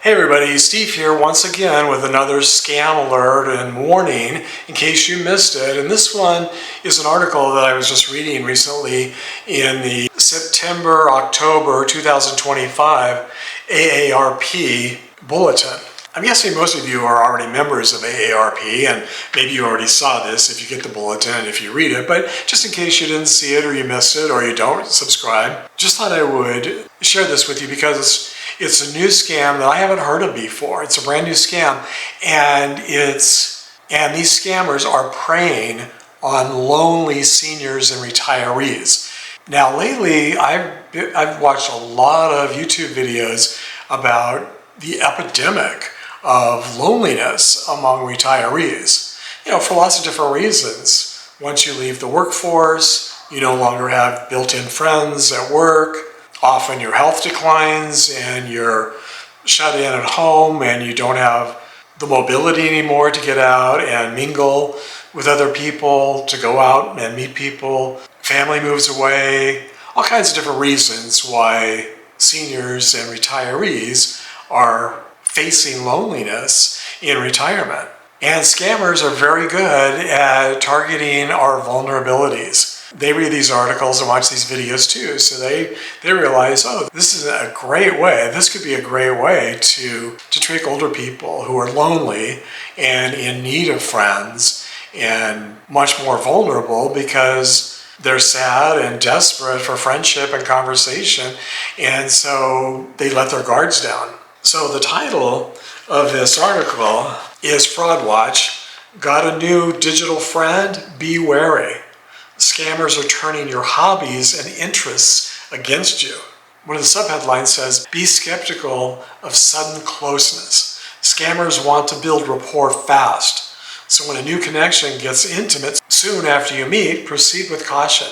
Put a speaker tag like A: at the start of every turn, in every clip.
A: Hey everybody, Steve here once again with another scam alert and warning in case you missed it. And this one is an article that I was just reading recently in the September-October 2025 AARP Bulletin. I'm guessing most of you are already members of AARP, and maybe you already saw this if you get the bulletin and if you read it, but just in case you didn't see it or you missed it or you don't subscribe, just thought I would share this with you because it's a new scam that I haven't heard of before. It's a brand new scam, and these scammers are preying on lonely seniors and retirees. Now lately, I've watched a lot of YouTube videos about the epidemic of loneliness among retirees. You know, for lots of different reasons. Once you leave the workforce, you no longer have built-in friends at work. Often your health declines and you're shut in at home and you don't have the mobility anymore to get out and mingle with other people, to go out and meet people. Family moves away. All kinds of different reasons why seniors and retirees are facing loneliness in retirement. And scammers are very good at targeting our vulnerabilities. They read these articles and watch these videos too, so they realize, oh, this is a great way, this could be a great way to trick older people who are lonely and in need of friends and much more vulnerable because they're sad and desperate for friendship and conversation, and so they let their guards down. So the title of this article is Fraud Watch, Got a New Digital Friend? Be Wary. Scammers are turning your hobbies and interests against you. One of the subheadlines says, be skeptical of sudden closeness. Scammers want to build rapport fast. So when a new connection gets intimate soon after you meet, proceed with caution.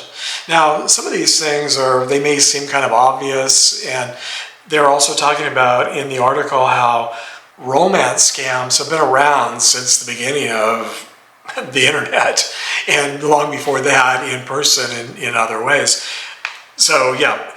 A: Now, some of these things they may seem kind of obvious, and they're also talking about in the article how romance scams have been around since the beginning of the internet and long before that in person and in other ways. So yeah,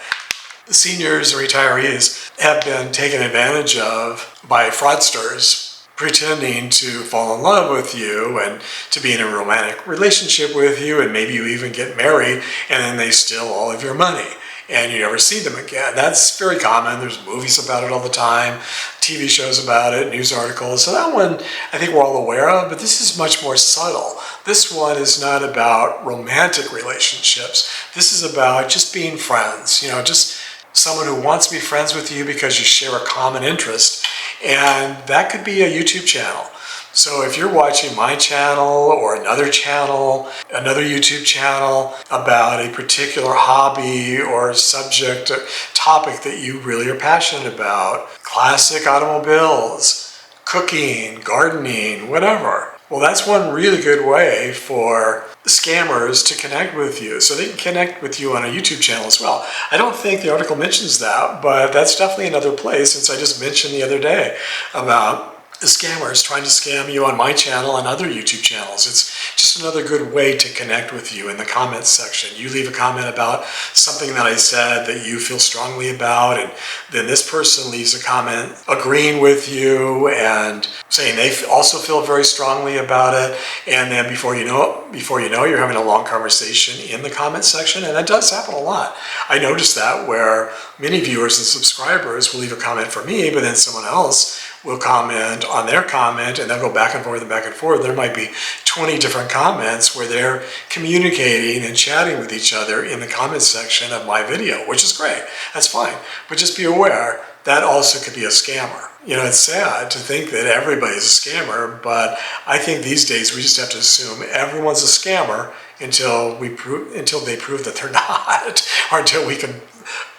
A: seniors and retirees have been taken advantage of by fraudsters pretending to fall in love with you and to be in a romantic relationship with you, and maybe you even get married and then they steal all of your money and you never see them again. That's very common. There's movies about it all the time, TV shows about it, news articles. So that one I think we're all aware of, but this is much more subtle. This one is not about romantic relationships. This is about just being friends, just someone who wants to be friends with you because you share a common interest. And that could be a YouTube channel. So if you're watching my channel or another YouTube channel about a particular hobby or subject or topic that you really are passionate about, classic automobiles, cooking, gardening, whatever, well, that's one really good way for scammers to connect with you. So they can connect with you on a YouTube channel as well. I don't think the article mentions that, but that's definitely another place, since I just mentioned the other day about the scammers trying to scam you on my channel and other YouTube channels. It's just another good way to connect with you in the comments section. You leave a comment about something that I said that you feel strongly about, and then this person leaves a comment agreeing with you and saying they also feel very strongly about it, and then before you know you're having a long conversation in the comment section, and that does happen a lot. I noticed that where many viewers and subscribers will leave a comment for me, but then someone else will comment on their comment, and they'll go back and forth and back and forth. There might be 20 different comments where they're communicating and chatting with each other in the comment section of my video, which is great. That's fine. But just be aware, that also could be a scammer. It's sad to think that everybody's a scammer, but I think these days we just have to assume everyone's a scammer until they prove that they're not, or until we can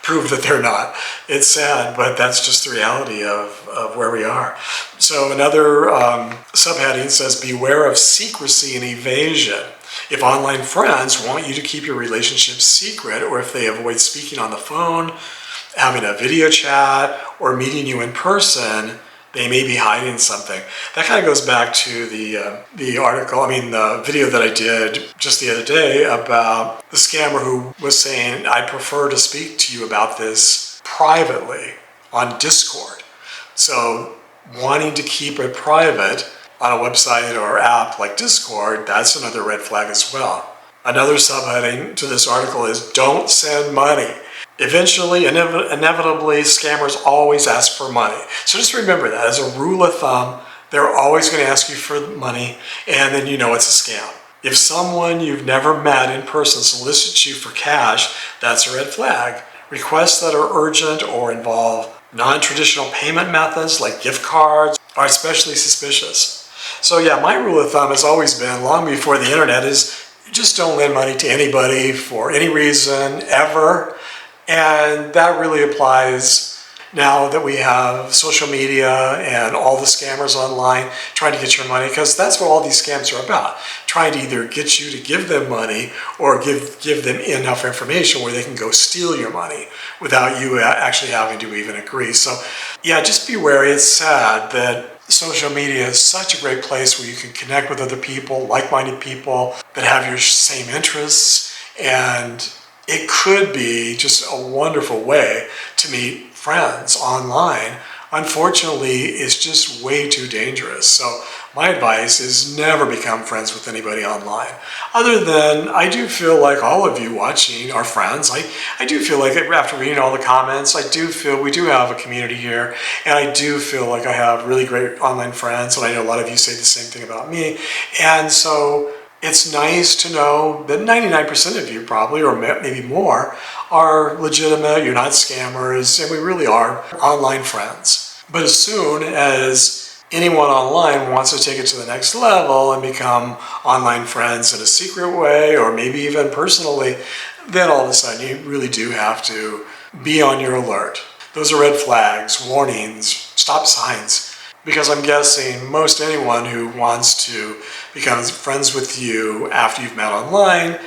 A: prove that they're not. It's sad, but that's just the reality of where we are. So another subheading says, beware of secrecy and evasion. If online friends want you to keep your relationship secret, or if they avoid speaking on the phone, having a video chat, or meeting you in person, they may be hiding something. That kind of goes back to the video that I did just the other day about the scammer who was saying, I prefer to speak to you about this privately on Discord. So wanting to keep it private on a website or app like Discord, that's another red flag as well. Another subheading to this article is don't send money. Eventually, inevitably, scammers always ask for money. So just remember that as a rule of thumb, they're always going to ask you for money, and then you know it's a scam. If someone you've never met in person solicits you for cash, that's a red flag. Requests that are urgent or involve non-traditional payment methods like gift cards are especially suspicious. So yeah, my rule of thumb has always been, long before the internet, is just don't lend money to anybody for any reason, ever. And that really applies now that we have social media and all the scammers online trying to get your money, because that's what all these scams are about. Trying to either get you to give them money or give them enough information where they can go steal your money without you actually having to even agree. So yeah, just be wary. It's sad that social media is such a great place where you can connect with other people, like-minded people that have your same interests, and it could be just a wonderful way to meet friends online. Unfortunately, it's just way too dangerous. So my advice is never become friends with anybody online. Other than, I do feel like all of you watching are friends. I do feel like after reading all the comments, I do feel we do have a community here, and I do feel like I have really great online friends, and I know a lot of you say the same thing about me. And so it's nice to know that 99% of you probably, or maybe more, are legitimate, you're not scammers, and we really are online friends. But as soon as anyone online wants to take it to the next level and become online friends in a secret way, or maybe even personally, then all of a sudden you really do have to be on your alert. Those are red flags, warnings, stop signs. Because I'm guessing most anyone who wants to become friends with you after you've met online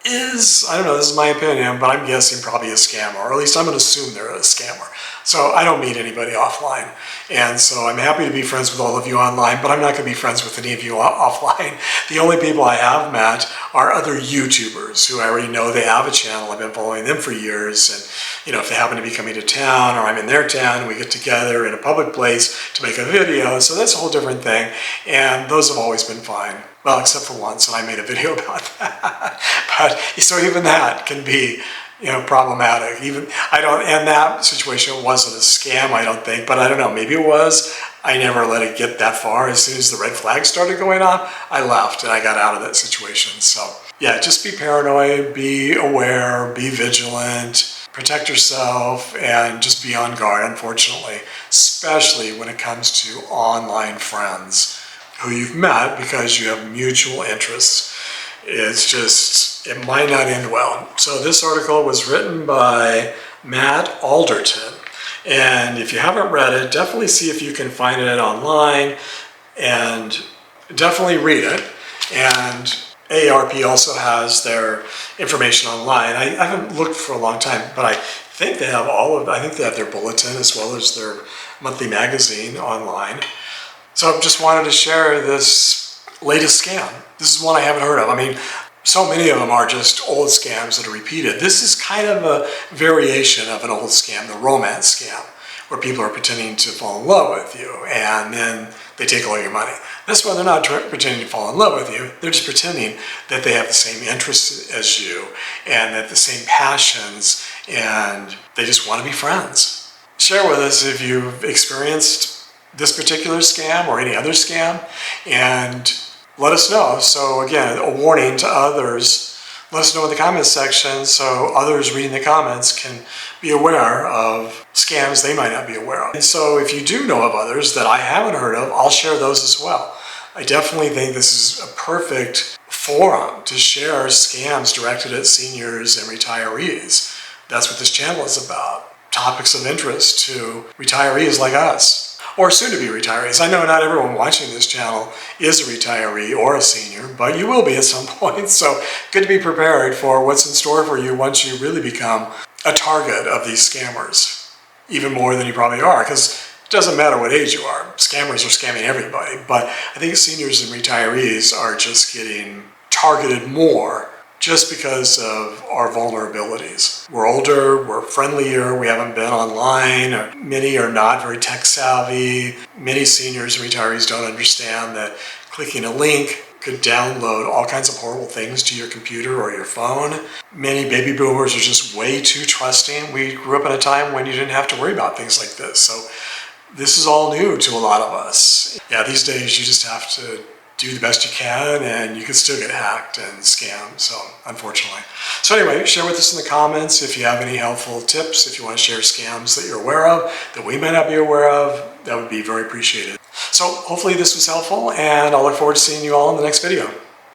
A: is, I don't know, this is my opinion, but I'm guessing probably a scammer, or at least I'm going to assume they're a scammer. So I don't meet anybody offline. And so I'm happy to be friends with all of you online, but I'm not going to be friends with any of you offline. The only people I have met are other YouTubers who I already know they have a channel. I've been following them for years. And, you know, if they happen to be coming to town or I'm in their town, we get together in a public place to make a video. So that's a whole different thing. And those have always been fine. Well, except for once, and I made a video about that. But so even that can be, you know, problematic. Even and that situation wasn't a scam, I don't think, but I don't know, maybe it was. I never let it get that far. As soon as the red flags started going on, I left and I got out of that situation. So yeah, just be paranoid, be aware, be vigilant, protect yourself, and just be on guard, unfortunately, especially when it comes to online friends who you've met because you have mutual interests. It's just, it might not end well. So this article was written by Matt Alderton. And if you haven't read it, definitely see if you can find it online and definitely read it. And AARP also has their information online. I haven't looked for a long time, but I think they have I think they have their bulletin as well as their monthly magazine online. So I just wanted to share this latest scam. This is one I haven't heard of. I mean, so many of them are just old scams that are repeated. This is kind of a variation of an old scam, the romance scam, where people are pretending to fall in love with you and then they take all your money. This one, they're not pretending to fall in love with you. They're just pretending that they have the same interests as you and that the same passions, and they just want to be friends. Share with us if you've experienced this particular scam or any other scam, and let us know. So again, a warning to others. Let us know in the comments section so others reading the comments can be aware of scams they might not be aware of. And so if you do know of others that I haven't heard of, I'll share those as well. I definitely think this is a perfect forum to share scams directed at seniors and retirees. That's what this channel is about. Topics of interest to retirees like us, or soon-to-be retirees. I know not everyone watching this channel is a retiree or a senior, but you will be at some point. So good to be prepared for what's in store for you once you really become a target of these scammers, even more than you probably are, because it doesn't matter what age you are. Scammers are scamming everybody, but I think seniors and retirees are just getting targeted more just because of our vulnerabilities. We're older, we're friendlier, we haven't been online, or many are not very tech savvy. Many seniors and retirees don't understand that clicking a link could download all kinds of horrible things to your computer or your phone. Many baby boomers are just way too trusting. We grew up in a time when you didn't have to worry about things like this. So this is all new to a lot of us. Yeah, these days you just have to do the best you can and you can still get hacked and scammed, so unfortunately. So anyway, share with us in the comments if you have any helpful tips, if you want to share scams that you're aware of, that we may not be aware of, that would be very appreciated. So hopefully this was helpful, and I'll look forward to seeing you all in the next video.